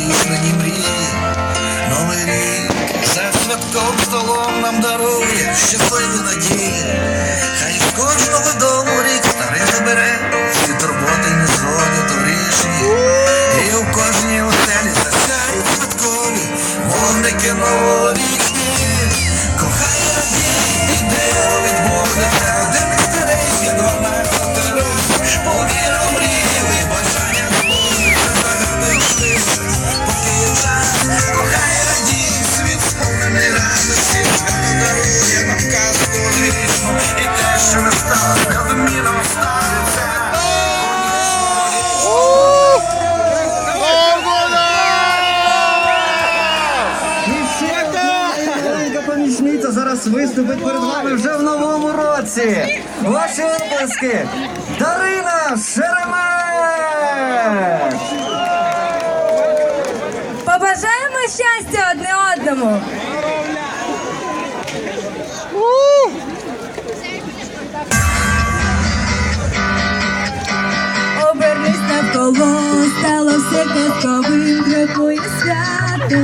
невтішні мрії. Новий рік за святком столом нам дарує щасливі надії. Хай з кожного дому рік старий забере всі турботи й незгоди торішні. І у кожній оселі засяють святкові вогники новорічні. Кохай радій, іде від Бога, де не старейся 12 років. Повіра мрію і бажання збудеться, загадуєш тише, поки є час. Кохай радій, світ сповнений радості, свято дарує нам казку вічну. І те, що не сталося, неодмінно станеться. Помічниця зараз виступить перед вами вже в новому році. Ваші оплески! Дарина Шеремет! Побажаємо щастя одне одному. Обернись навколо, стало все казковим, крокує свято.